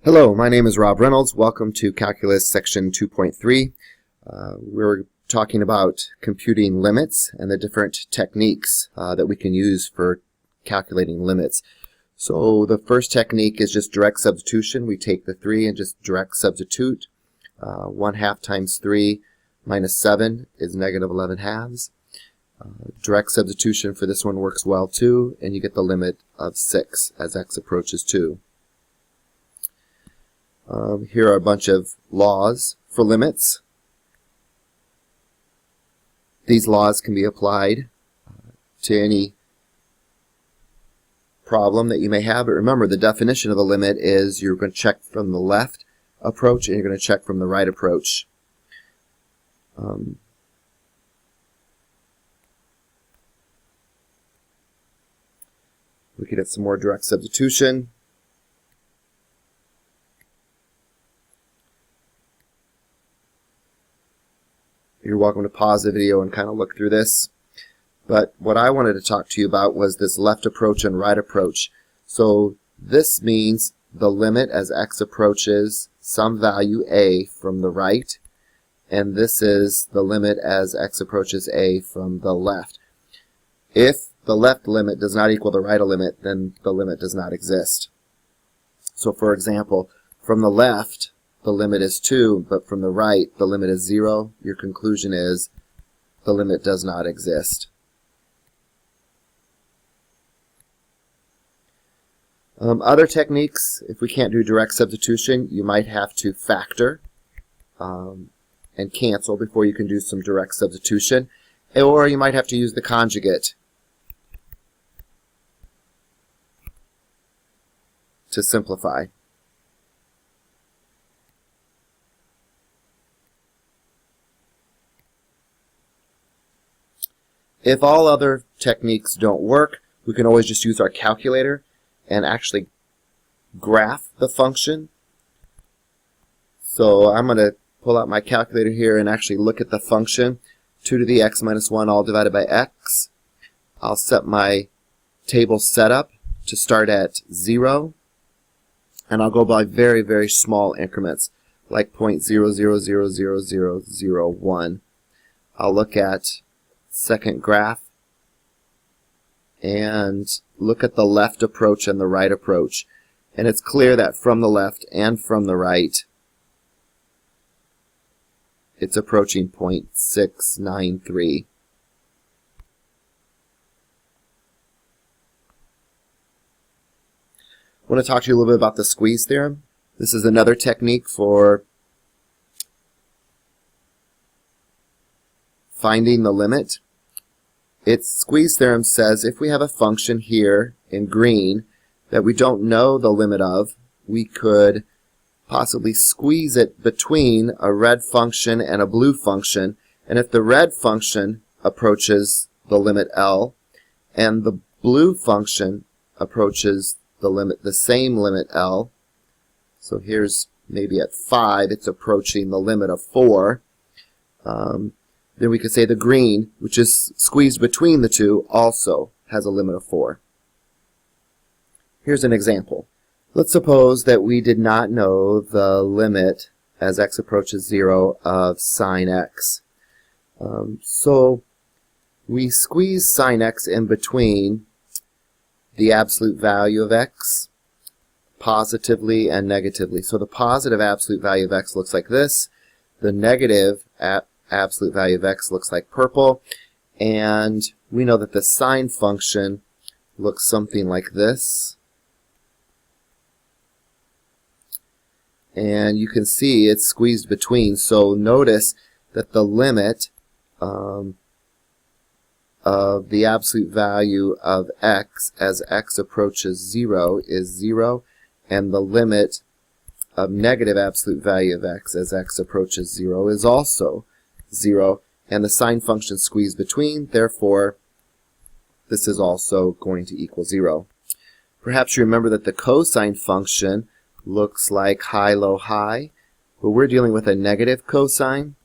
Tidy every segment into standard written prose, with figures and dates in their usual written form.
Hello, my name is Rob Reynolds. Welcome to Calculus Section 2.3. We're talking about computing limits and the different techniques that we can use for calculating limits. So the first technique is just direct substitution. We take the 3 and just direct substitute. 1/2 times 3 minus 7 is negative 11 halves. Direct substitution for this one works well too, and you get the limit of 6 as x approaches 2. Here are a bunch of laws for limits. These laws can be applied to any problem that you may have, but remember the definition of a limit is you're going to check from the left approach and you're going to check from the right approach. We could have some more direct substitution. You're welcome to pause the video and kind of look through this. But what I wanted to talk to you about was this left approach and right approach. So this means the limit as x approaches some value a from the right, and this is the limit as x approaches a from the left. If the left limit does not equal the right limit, then the limit does not exist. So for example, from the left, the limit is 2, but from the right, the limit is 0. Your conclusion is the limit does not exist. Other techniques, if we can't do direct substitution, you might have to factor and cancel before you can do some direct substitution, or you might have to use the conjugate to simplify. If all other techniques don't work, we can always just use our calculator and actually graph the function. So I'm going to pull out my calculator here and actually look at the function 2 to the x minus 1 all divided by x. I'll set my table setup to start at 0, and I'll go by very, very small increments like 0.000001. I'll look at second graph and look at the left approach and the right approach, and it's clear that from the left and from the right it's approaching 0.693. I want to talk to you a little bit about the squeeze theorem. This is another technique for finding the limit. Its squeeze theorem says if we have a function here in green that we don't know the limit of, we could possibly squeeze it between a red function and a blue function, and if the red function approaches the limit L and the blue function approaches the same limit L, so here's maybe at 5 it's approaching the limit of 4, then we could say the green, which is squeezed between the two, also has a limit of 4. Here's an example. Let's suppose that we did not know the limit as x approaches 0 of sine x. So we squeeze sine x in between the absolute value of x positively and negatively. So the positive absolute value of x looks like this. The negative absolute value of x looks like purple, and we know that the sine function looks something like this, and you can see it's squeezed between. So notice that the limit of the absolute value of x as x approaches 0 is 0, and the limit of negative absolute value of x as x approaches 0 is also 0, and the sine function squeezed between, therefore this is also going to equal 0. Perhaps you remember that the cosine function looks like high, low, high, but we're dealing with a negative cosine.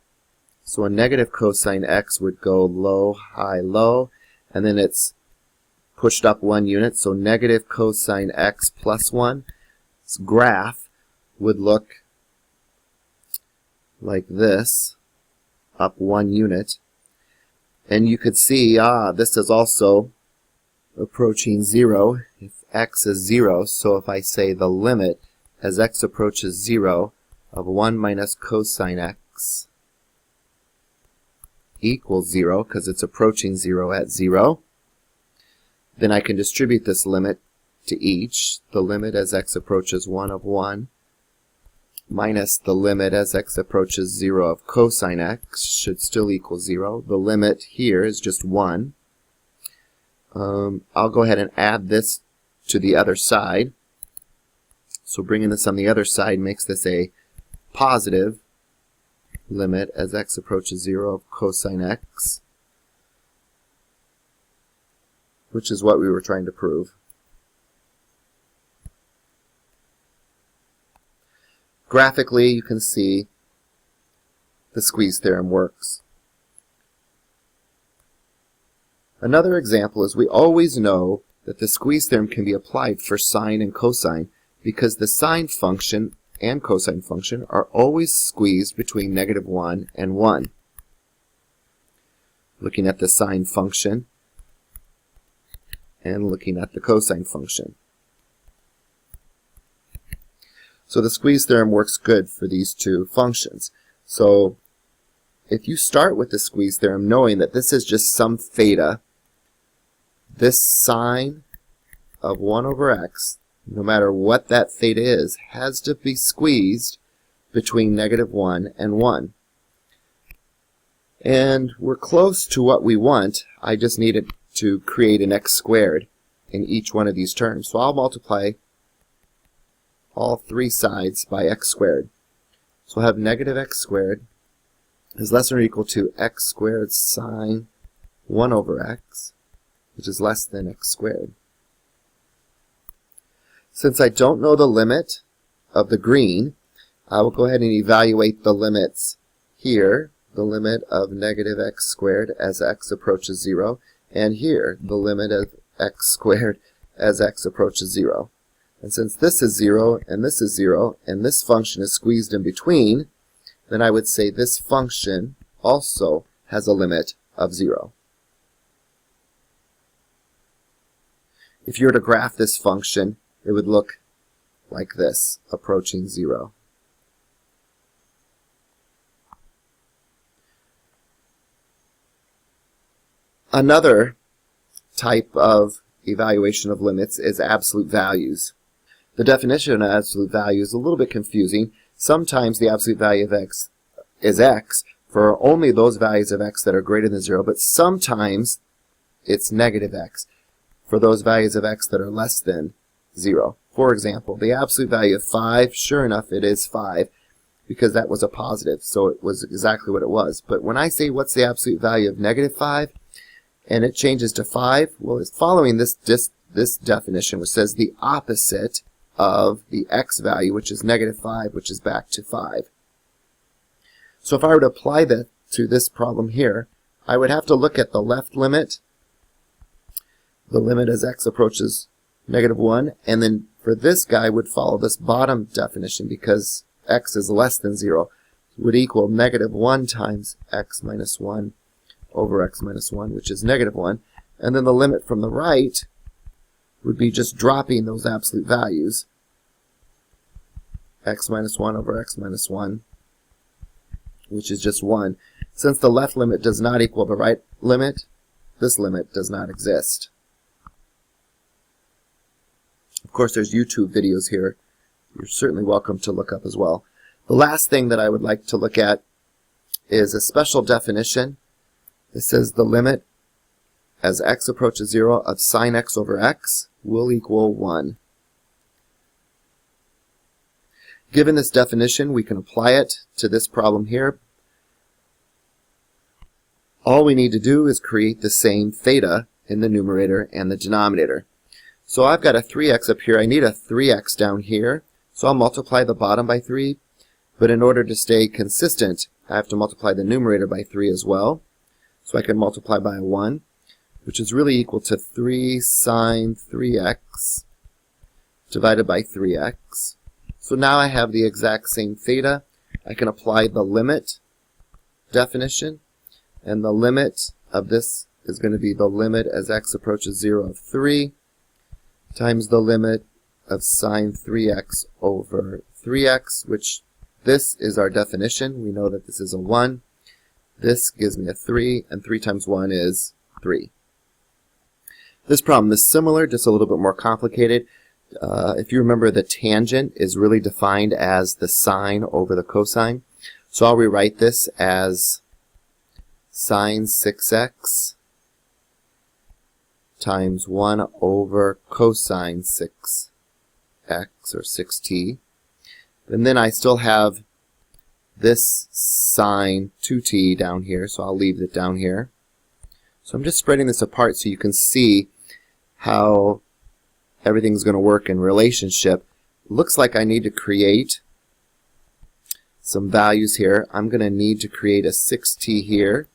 So a negative cosine x would go low, high, low, and then it's pushed up 1 unit, so negative cosine x plus 1. Its graph would look like this, up 1 unit. And you could see, this is also approaching 0 if x is 0. So if I say the limit as x approaches 0 of 1 minus cosine x equals 0, because it's approaching 0 at 0, then I can distribute this limit to each. The limit as x approaches 1 of 1 minus the limit as x approaches 0 of cosine x should still equal 0. The limit here is just 1. I'll go ahead and add this to the other side. So bringing this on the other side makes this a positive limit as x approaches 0 of cosine x, which is what we were trying to prove. Graphically, you can see the squeeze theorem works. Another example is we always know that the squeeze theorem can be applied for sine and cosine because the sine function and cosine function are always squeezed between -1 and 1. Looking at the sine function and looking at the cosine function. So the squeeze theorem works good for these two functions. So if you start with the squeeze theorem knowing that this is just some theta, this sine of 1 over x, no matter what that theta is, has to be squeezed between -1 and 1. And we're close to what we want. I just needed to create an x squared in each one of these terms. So I'll multiply all 3 sides by x squared. So I'll have negative x squared is less than or equal to x squared sine 1 over x, which is less than x squared. Since I don't know the limit of the green, I will go ahead and evaluate the limits here, the limit of negative x squared as x approaches 0, and here, the limit of x squared as x approaches 0. And since this is 0, and this is 0, and this function is squeezed in between, then I would say this function also has a limit of 0. If you were to graph this function, it would look like this, approaching 0. Another type of evaluation of limits is absolute values. The definition of absolute value is a little bit confusing. Sometimes the absolute value of x is x for only those values of x that are greater than 0, but sometimes it's negative x for those values of x that are less than 0. For example, the absolute value of 5, sure enough, it is 5 because that was a positive, so it was exactly what it was. But when I say what's the absolute value of -5 and it changes to 5, well, it's following this definition, which says the opposite of the x value, which is -5, which is back to 5. So if I were to apply that to this problem here, I would have to look at the left limit, the limit as x approaches -1, and then for this guy would follow this bottom definition because x is less than 0, would equal -1 times x minus 1 over x minus 1, which is -1. And then the limit from the right would be just dropping those absolute values, x minus 1 over x minus 1, which is just 1. Since the left limit does not equal the right limit, this limit does not exist. Of course, there's YouTube videos here. You're certainly welcome to look up as well. The last thing that I would like to look at is a special definition. It says the limit as x approaches 0 of sine x over x will equal 1. Given this definition, we can apply it to this problem here. All we need to do is create the same theta in the numerator and the denominator. So I've got a 3x up here. I need a 3x down here. So I'll multiply the bottom by 3. But in order to stay consistent, I have to multiply the numerator by 3 as well. So I can multiply by a 1, which is really equal to 3 sine 3x divided by 3x. So now I have the exact same theta. I can apply the limit definition, and the limit of this is going to be the limit as x approaches 0 of 3 times the limit of sine 3x over 3x, which this is our definition. We know that this is a 1. This gives me a 3, and 3 times 1 is 3. This problem is similar, just a little bit more complicated. If you remember, the tangent is really defined as the sine over the cosine. So I'll rewrite this as sine 6x times 1 over cosine 6x, or 6t. And then I still have this sine 2t down here, so I'll leave it down here. So I'm just spreading this apart so you can see how everything's going to work in relationship. Looks like I need to create some values here. I'm going to need to create a 6t here.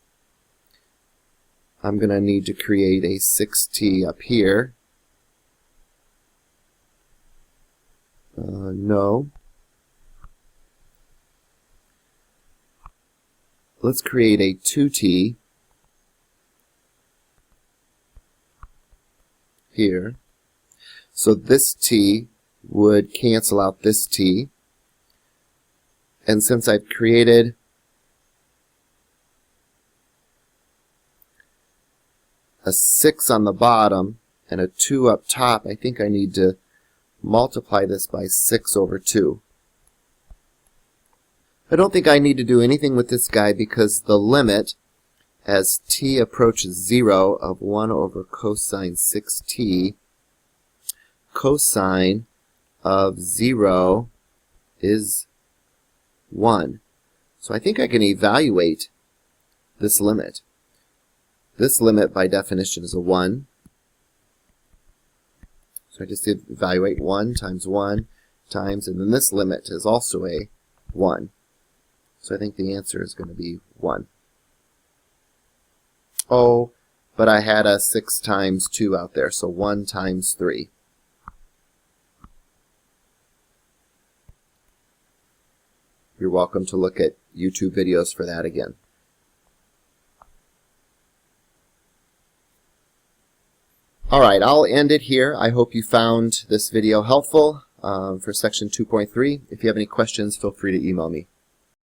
I'm going to need to create a 6t up here. No. Let's create a 2t here. So this t would cancel out this t. And since I've created a 6 on the bottom and a 2 up top, I think I need to multiply this by 6 over 2. I don't think I need to do anything with this guy because the limit as t approaches 0 of 1 over cosine 6t, cosine of 0 is 1. So I think I can evaluate this limit. This limit by definition is a 1. So I just evaluate 1 times, and then this limit is also a 1. So I think the answer is going to be 1. Oh, but I had a 6 times 2 out there, so 1 times 3. You're welcome to look at YouTube videos for that again. Alright, I'll end it here. I hope you found this video helpful for section 2.3. If you have any questions, feel free to email me.